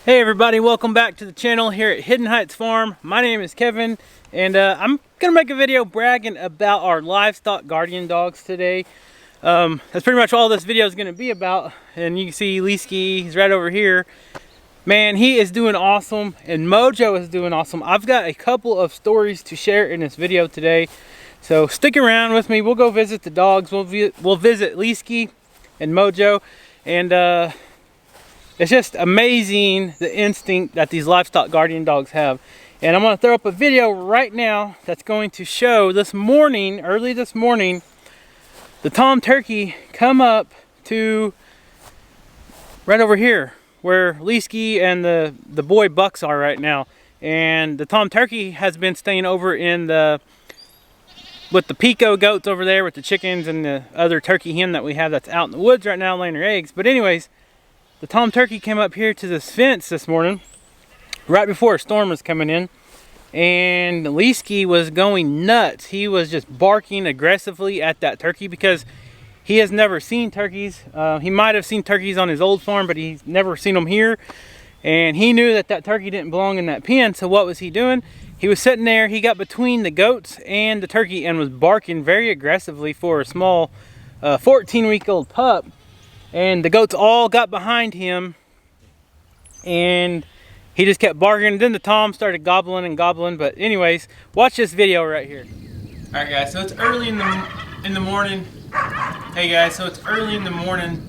Hey everybody, welcome back to the channel here at Hidden Heights Farm. My name is Kevin, and I'm gonna make a video bragging about our livestock guardian dogs today. That's pretty much all this video is gonna be about. And you can see Livestock, he's right over here. Man, he is doing awesome, and Mojo is doing awesome. I've got a couple of stories to share in this video today, so stick around with me. We'll go visit the dogs. We'll visit Livestock and Mojo, and it's just amazing the instinct that these livestock guardian dogs have. And I'm going to throw up a video right now that's going to show this morning, early this morning, the tom turkey come up to right over here where Livestock and the boy bucks are right now. And the tom turkey has been staying over in with the pico goats over there with the chickens and the other turkey hen that we have that's out in the woods right now laying her eggs. But anyways, the tom turkey came up here to this fence this morning, right before a storm was coming in, and Livestock was going nuts. He was just barking aggressively at that turkey because he has never seen turkeys. He might have seen turkeys on his old farm, but he's never seen them here. And he knew that that turkey didn't belong in that pen, so what was he doing? He was sitting there, he got between the goats and the turkey and was barking very aggressively for a small 14-week-old pup. And the goats all got behind him, and he just kept barking. And then the tom started gobbling and gobbling. But anyways, watch this video right here. All right, guys. So it's early in the morning. Hey guys, so it's early in the morning,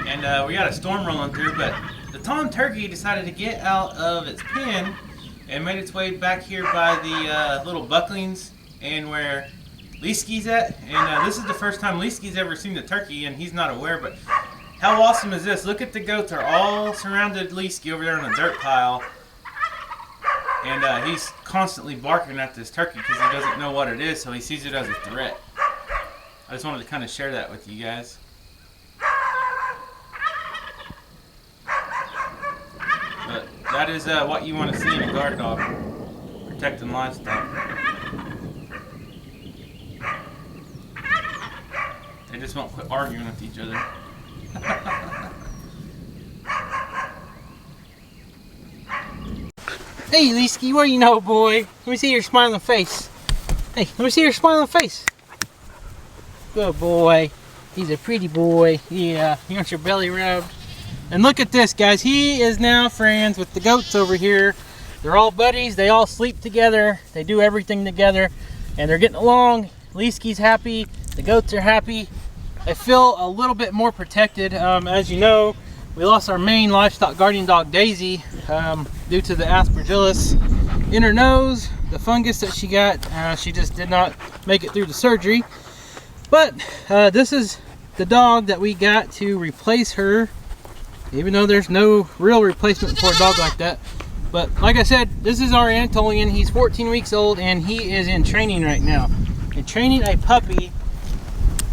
and we got a storm rolling through. But the tom turkey decided to get out of its pen and made its way back here by the little bucklings and where Livestock's at. And this is the first time Livestock's ever seen the turkey, and he's not aware. But how awesome is this? Look at the goats are all surrounded Livestock over there on a dirt pile, and he's constantly barking at this turkey because he doesn't know what it is, so he sees it as a threat. I just wanted to kind of share that with you guys. But that is what you want to see in a guard dog, protecting livestock. They just won't quit arguing with each other. Hey Livestock, what do you know, boy? Let me see your smiling face. Hey, let me see your smiling face. Good boy. He's a pretty boy. Yeah, you want your belly rubbed? And look at this, guys. He is now friends with the goats over here. They're all buddies. They all sleep together. They do everything together, and they're getting along. Livestock's happy. The goats are happy. I feel a little bit more protected. As you know, we lost our main livestock guardian dog, Daisy, due to the aspergillus in her nose, the fungus that she got. She just did not make it through the surgery. But this is the dog that we got to replace her, even though there's no real replacement for a dog like that. But like I said, this is our Anatolian. He's 14 weeks old, and he is in training right now. And training a puppy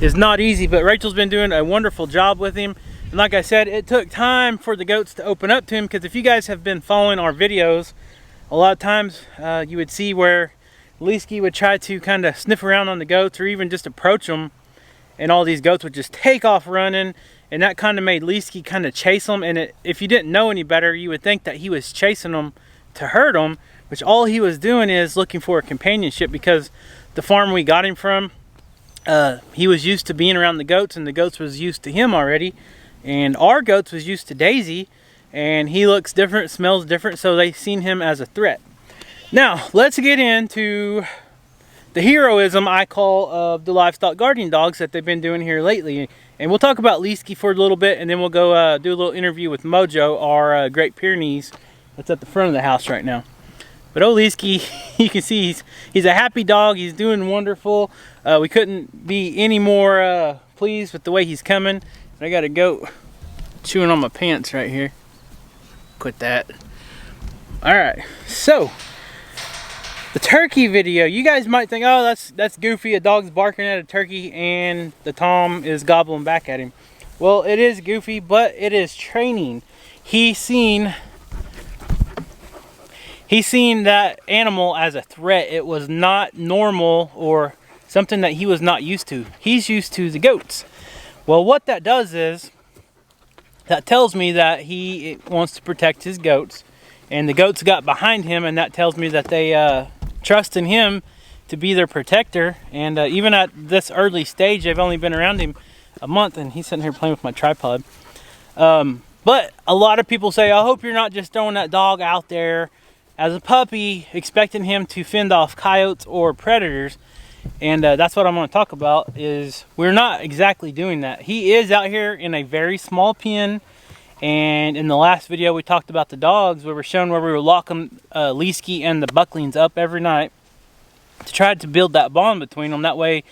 is not easy, but Rachel's been doing a wonderful job with him. And like I said, it took time for the goats to open up to him, because if you guys have been following our videos, a lot of times you would see where Livestock would try to kind of sniff around on the goats or even just approach them, and all these goats would just take off running, and that kind of made Livestock kind of chase them. And if you didn't know any better, you would think that he was chasing them to hurt them, which all he was doing is looking for a companionship, because the farm we got him from, he was used to being around the goats, and the goats was used to him already, and our goats was used to Daisy, and he looks different, smells different, so they seen him as a threat. Now let's get into the heroism, I call, of the livestock guardian dogs that they've been doing here lately. And we'll talk about Livestock for a little bit, and then we'll go do a little interview with Mojo, our Great Pyrenees that's at the front of the house right now. But old Livestock, you can see he's a happy dog. He's doing wonderful. We couldn't be any more pleased with the way he's coming. I got a goat chewing on my pants right here. Quit that. All right, so the turkey video. You guys might think, oh, that's goofy. A dog's barking at a turkey and the tom is gobbling back at him. Well, it is goofy, but it is training. He's seen that animal as a threat. It was not normal or something that he was not used to. He's used to the goats. Well, what that does is that tells me that he wants to protect his goats. And the goats got behind him, and that tells me that they trust in him to be their protector. And even at this early stage, they've only been around him a month, and he's sitting here playing with my tripod. But a lot of people say, I hope you're not just throwing that dog out there as a puppy, expecting him to fend off coyotes or predators. And that's what I'm going to talk about, is we're not exactly doing that. He is out here in a very small pen. And in the last video, we talked about the dogs. We were showing where we were locking Livestock and the Bucklings up every night to try to build that bond between them. That way,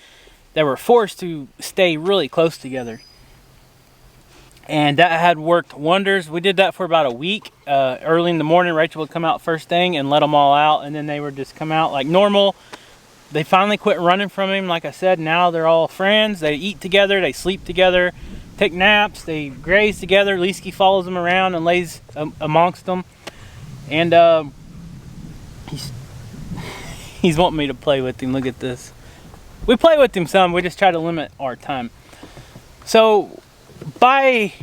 they were forced to stay really close together. And that had worked wonders. We did that for about a week. Early in the morning, Rachel would come out first thing and let them all out. And then they would just come out like normal. They finally quit running from him. Like I said, now they're all friends. They eat together. They sleep together. Take naps, they graze together. Livestock follows them around and lays amongst them. And he's wanting me to play with him. Look at this. We play with him some, we just try to limit our time. So by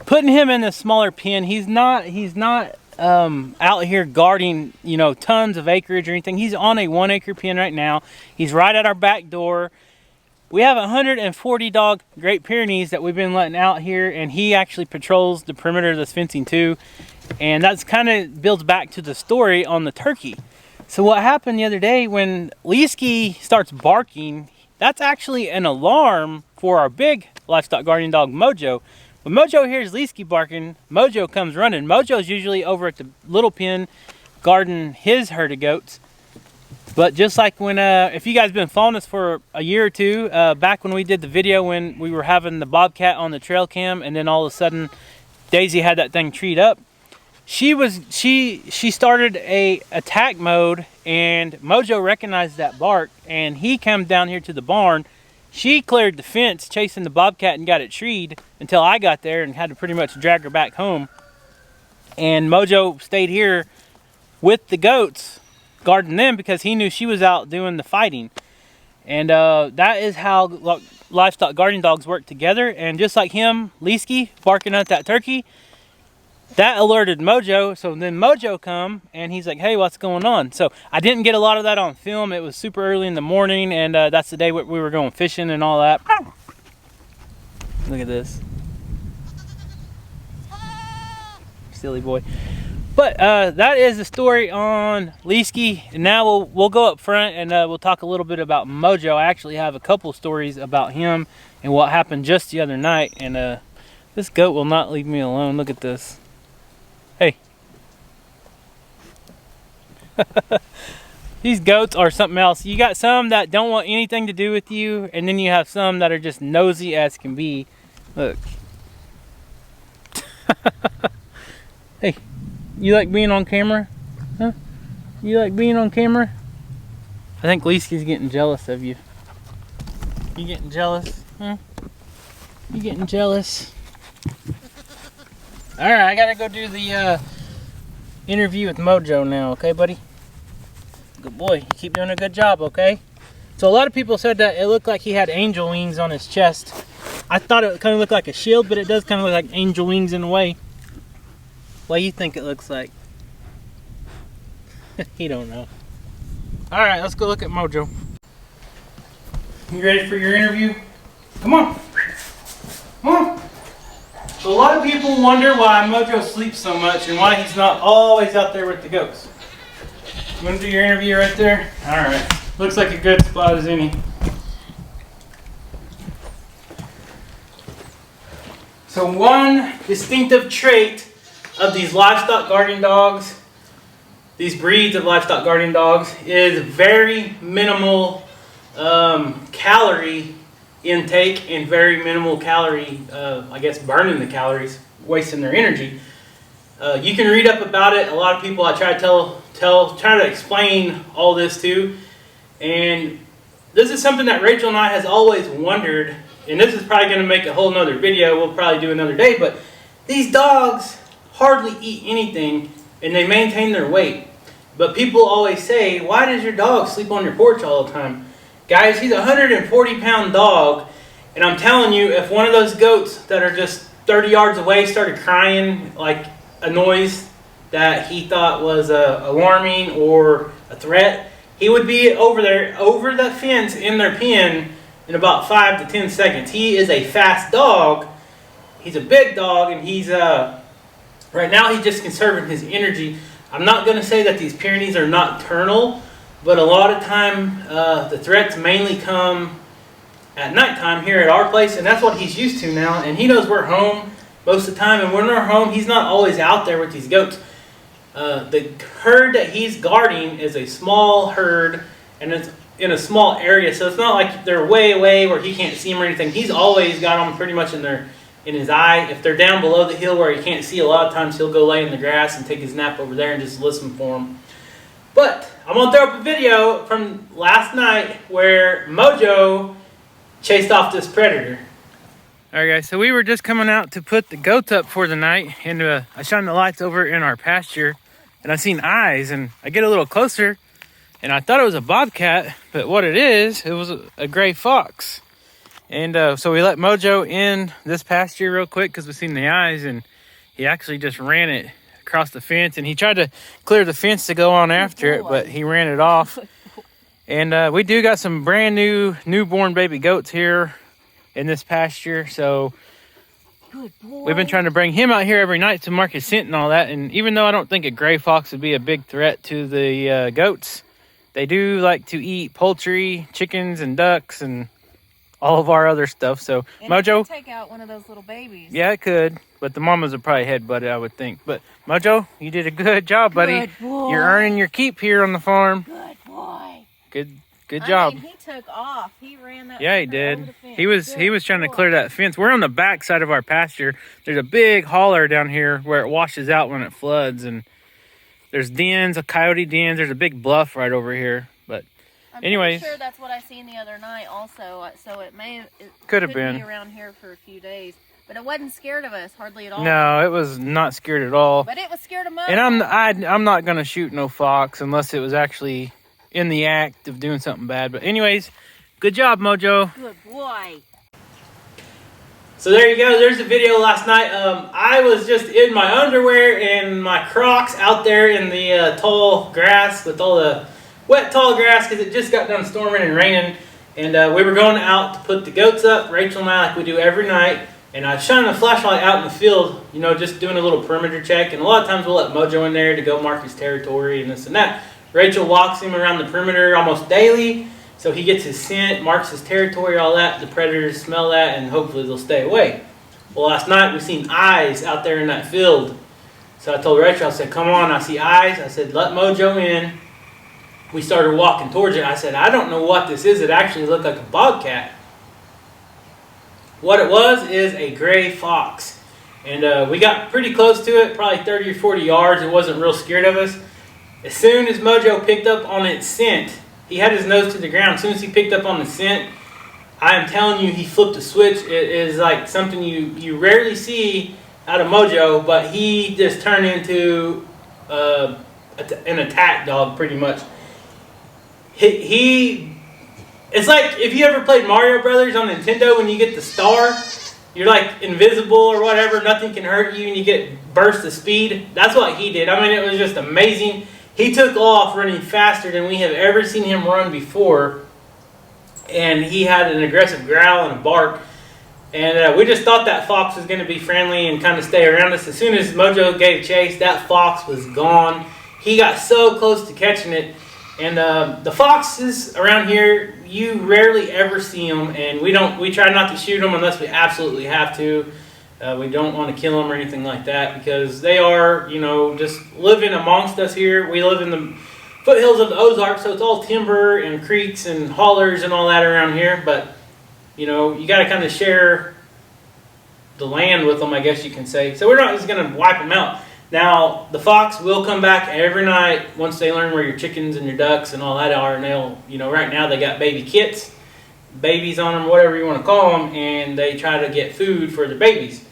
putting him in a smaller pen, he's not out here guarding, you know, tons of acreage or anything. He's on a 1 acre pen right now. He's right at our back door. We have 140 dog Great Pyrenees that we've been letting out here, and he actually patrols the perimeter of this fencing too. And that's kind of builds back to the story on the turkey. So what happened the other day when Livestock starts barking, that's actually an alarm for our big livestock guardian dog, Mojo. When Mojo hears Livestock barking, Mojo comes running. Mojo's usually over at the little pen guarding his herd of goats. But just like when, if you guys been following us for a year or two, back when we did the video when we were having the bobcat on the trail cam, and then all of a sudden Daisy had that thing treed up, she started a attack mode, and Mojo recognized that bark, and he came down here to the barn. She cleared the fence chasing the bobcat and got it treed until I got there and had to pretty much drag her back home. And Mojo stayed here with the goats, guarding them, because he knew she was out doing the fighting. And that is how livestock guardian dogs work together. And just like him, Livestock barking at that turkey, that alerted Mojo. So then Mojo come and he's like, hey, what's going on? So I didn't get a lot of that on film. It was super early in the morning, and that's the day we were going fishing and all that. Look at this silly boy. But that is the story on Livestock. And now we'll go up front and we'll talk a little bit about Mojo. I actually have a couple stories about him and what happened just the other night. And this goat will not leave me alone. Look at this. Hey. These goats are something else. You got some that don't want anything to do with you, and then you have some that are just nosy as can be. Look. Hey. You like being on camera? Huh? You like being on camera? I think Livestock's getting jealous of you. You getting jealous? Huh? You getting jealous? Alright, I gotta go do the interview with Mojo now, okay, buddy? Good boy. You keep doing a good job, okay? So a lot of people said that it looked like he had angel wings on his chest. I thought it kind of looked like a shield, but it does kind of look like angel wings in a way. What do you think it looks like? He don't know. Alright, let's go look at Mojo. You ready for your interview? Come on. Come on. So a lot of people wonder why Mojo sleeps so much and why he's not always out there with the goats. You want to do your interview right there? Alright. Looks like a good spot as any. So one distinctive trait of these livestock guardian dogs, these breeds of livestock guardian dogs, is very minimal calorie intake and very minimal calorie, I guess, burning the calories, wasting their energy. You can read up about it. A lot of people I try to try to explain all this to, and this is something that Rachel and I has always wondered, and this is probably going to make a whole nother video. We'll probably do another day, but these dogs hardly eat anything and they maintain their weight. But people always say, why does your dog sleep on your porch all the time? Guys, he's a 140-pound dog, and I'm telling you, if one of those goats that are just 30 yards away started crying like a noise that he thought was alarming or a threat, he would be over there, over the fence in their pen in about 5 to 10 seconds. He is a fast dog. He's a big dog, and he's right now he's just conserving his energy. I'm not going to say that these Pyrenees are nocturnal, but a lot of time the threats mainly come at nighttime here at our place, and that's what he's used to now. And he knows we're home most of the time, and when we're home, he's not always out there with these goats. The herd that he's guarding is a small herd, and it's in a small area, so it's not like they're way away where he can't see them or anything. He's always got them pretty much in his eye. If they're down below the hill where he can't see, a lot of times he'll go lay in the grass and take his nap over there and just listen for them. But I'm going to throw up a video from last night where Mojo chased off this predator. Alright guys, so we were just coming out to put the goats up for the night, and I shined the lights over in our pasture, and I seen eyes, and I get a little closer, and I thought it was a bobcat, but what it was a gray fox. And so we let Mojo in this pasture real quick because we seen the eyes, and he actually just ran it across the fence, and he tried to clear the fence to go on after it, but he ran it off. And we do got some brand new newborn baby goats here in this pasture, so we've been trying to bring him out here every night to mark his scent and all that. And even though I don't think a gray fox would be a big threat to the goats, they do like to eat poultry, chickens, and ducks, and all of our other stuff. So and Mojo, it could take out one of those little babies. Yeah, it could, but the mamas would probably headbutt it, I would think. But Mojo, you did a good job, buddy. Good boy. You're earning your keep here on the farm. Good boy. Good job. I mean, he took off. He ran that. Yeah, he did. He was trying to clear that fence. We're on the back side of our pasture. There's a big holler down here where it washes out when it floods, and there's dens, coyote dens. There's a big bluff right over here. But anyways, I'm sure that's what I seen the other night also. So it could have been be around here for a few days. But it wasn't scared of us hardly at all. No, it was not scared at all. But it was scared of Mo. And I'm not gonna shoot no fox unless it was actually in the act of doing something bad. But anyways, good job, Mojo. Good boy. So there you go. There's the video last night. I was just in my underwear and my Crocs out there in the tall grass with all the wet tall grass because it just got done storming and raining. And we were going out to put the goats up, Rachel and I, like we do every night. And I shine the flashlight out in the field, you know, just doing a little perimeter check. And a lot of times we'll let Mojo in there to go mark his territory and this and that. Rachel walks him around the perimeter almost daily, so he gets his scent, marks his territory, all that. The predators smell that, and hopefully they'll stay away. Well, last night we seen eyes out there in that field. So I told Rachel, I said, come on, I see eyes. I said, let Mojo in. We started walking towards it. I said, I don't know what this is. It actually looked like a bobcat. What it was is a gray fox. And we got pretty close to it, probably 30 or 40 yards. It wasn't real scared of us. As soon as Mojo picked up on its scent, he had his nose to the ground. As soon as he picked up on the scent, I am telling you, he flipped a switch. It is like something you rarely see out of Mojo, but he just turned into an attack dog pretty much. It's like if you ever played Mario Brothers on Nintendo when you get the star, you're like invisible or whatever, nothing can hurt you, and you get burst of speed. That's what he did. I mean, it was just amazing. He took off running faster than we have ever seen him run before, and he had an aggressive growl and a bark. And we just thought that fox was going to be friendly and kind of stay around us. As soon as Mojo gave chase, that fox was gone. He got so close to catching it. And the foxes around here, you rarely ever see them, and we try not to shoot them unless we absolutely have to. We don't want to kill them or anything like that because they are, you know, just living amongst us here. We live in the foothills of the Ozarks, so it's all timber and creeks and hollers and all that around here. But, you know, you got to kind of share the land with them, I guess you can say. So we're not just going to wipe them out. Now, the fox will come back every night once they learn where your chickens and your ducks and all that are. And they'll, you know, right now they got baby kits, babies on them, whatever you want to call them, and they try to get food for their babies.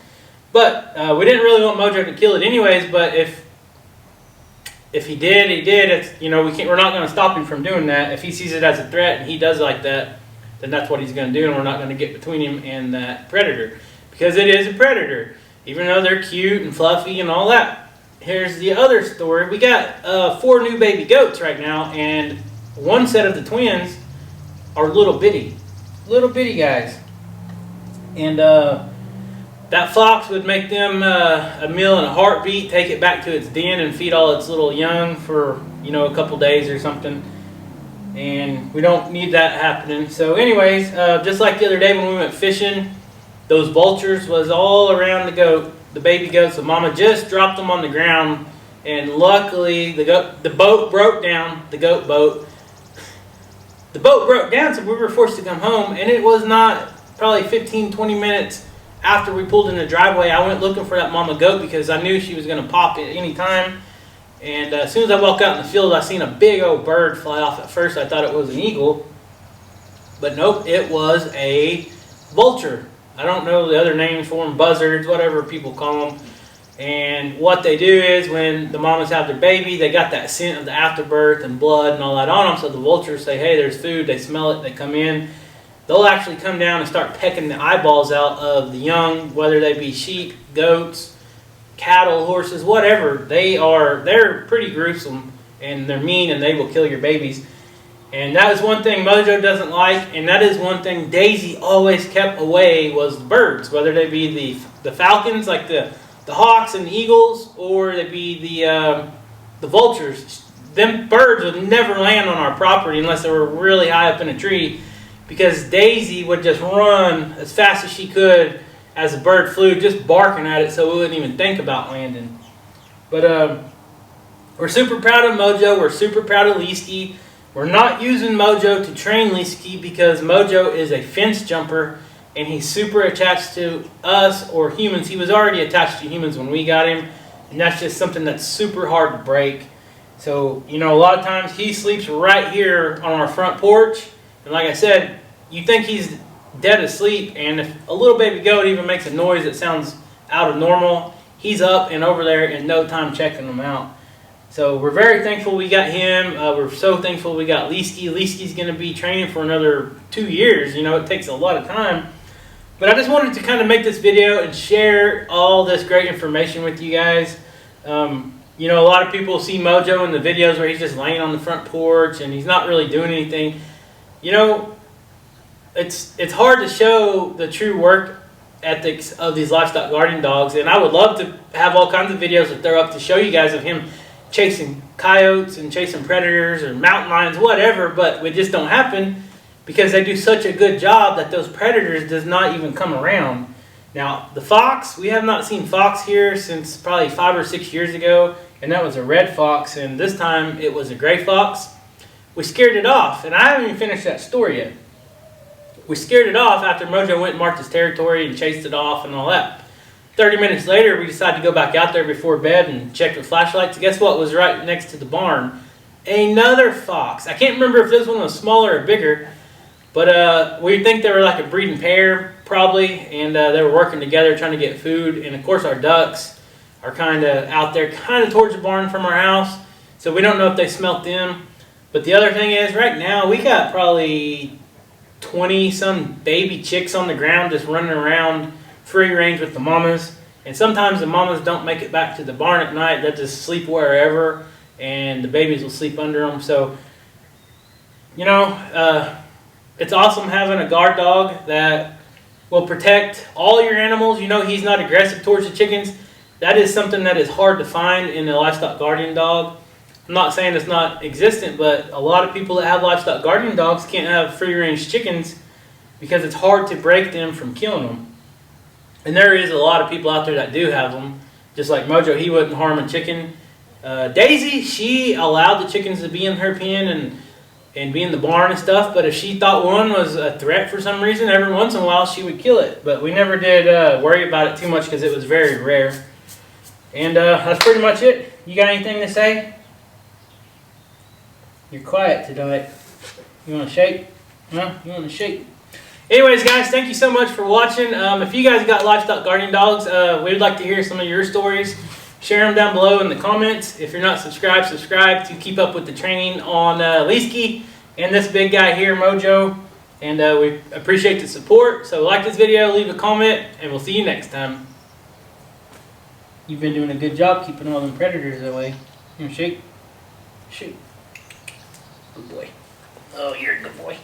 But we didn't really want Mojo to kill it anyways, but if he did, he did. It's, you know, we're not going to stop him from doing that. If he sees it as a threat and he does like that, then that's what he's going to do, and we're not going to get between him and that predator because it is a predator. even though they're cute and fluffy and all that. Here's the other story. We got 4 new baby goats right now, and one set of the twins are little bitty guys. And that fox would make them a meal in a heartbeat, take it back to its den and feed all its little young for, you know, a couple days or something. And we don't need that happening. So anyways, just like the other day when we went fishing, those vultures was all around the baby goats. The mama just dropped them on the ground, and luckily the boat broke down, the goat boat. The boat broke down, so we were forced to come home, and it was not probably 15-20 minutes after we pulled in the driveway. I went looking for that mama goat because I knew she was going to pop at any time. And as soon as I walked out in the field, I seen a big old bird fly off. At first I thought it was an eagle, but nope, it was a vulture. I don't know the other names for them, buzzards, whatever people call them. And what they do is when the mamas have their baby, they got that scent of the afterbirth and blood and all that on them. So the vultures say, hey, there's food. They smell it. They come in. They'll actually come down and start pecking the eyeballs out of the young, whether they be sheep, goats, cattle, horses, whatever. They're pretty gruesome, and they're mean, and they will kill your babies. And that is one thing Mojo doesn't like, and that is one thing Daisy always kept away, was the birds, whether they be the falcons, like the hawks and the eagles, or they be the vultures. Them birds would never land on our property unless they were really high up in a tree, because Daisy would just run as fast as she could as the bird flew, just barking at it so we wouldn't even think about landing. But we're super proud of Mojo. We're super proud of Livestock. We're not using Mojo to train Livestock because Mojo is a fence jumper, and he's super attached to us or humans. He was already attached to humans when we got him, and that's just something that's super hard to break. So, you know, a lot of times he sleeps right here on our front porch, and like I said, you think he's dead asleep, and if a little baby goat even makes a noise that sounds out of normal, he's up and over there in no time checking them out. So we're very thankful we got him. We're so thankful we got Livestock. Livestock's going to be training for another 2 years. You know, it takes a lot of time. But I just wanted to kind of make this video and share all this great information with you guys. You know, a lot of people see Mojo in the videos where he's just laying on the front porch and he's not really doing anything. You know, it's hard to show the true work ethics of these livestock guardian dogs, and I would love to have all kinds of videos that they're up to show you guys of him chasing coyotes and chasing predators or mountain lions, whatever, but it just don't happen because they do such a good job that those predators does not even come around. Now, the fox, we have not seen fox here since probably 5 or 6 years ago, and that was a red fox, and this time it was a gray fox. We scared it off, and I haven't even finished that story yet. We scared it off after Mojo went and marked his territory and chased it off and all that. 30 minutes later, we decided to go back out there before bed and check with flashlights. Guess what was right next to the barn? Another fox. I can't remember if this one was smaller or bigger, but we think they were like a breeding pair, probably, and they were working together trying to get food. And of course, our ducks are kind of out there, kind of towards the barn from our house, so we don't know if they smelt them. But the other thing is, right now, we got probably 20-some baby chicks on the ground just running around free range with the mamas. And sometimes the mamas don't make it back to the barn at night. They just sleep wherever, and the babies will sleep under them. So, you know, it's awesome having a guard dog that will protect all your animals. You know, he's not aggressive towards the chickens. That is something that is hard to find in a livestock guardian dog. I'm not saying it's not existent, but a lot of people that have livestock guardian dogs can't have free-range chickens because it's hard to break them from killing them. And there is a lot of people out there that do have them. Just like Mojo, he wouldn't harm a chicken. Daisy, she allowed the chickens to be in her pen and be in the barn and stuff, but if she thought one was a threat for some reason, every once in a while she would kill it. But we never did worry about it too much because it was very rare. And that's pretty much it. You got anything to say? You're quiet tonight. You want to shake? No? You want to shake? Anyways, guys, thank you so much for watching. If you guys got livestock guardian dogs, we'd like to hear some of your stories. Share them down below in the comments. If you're not subscribed, subscribe to keep up with the training on Livestock and this big guy here, Mojo. And we appreciate the support. So like this video, leave a comment, and we'll see you next time. You've been doing a good job keeping all them predators away. Here, shake. Shoot. Good boy. Oh, you're a good boy.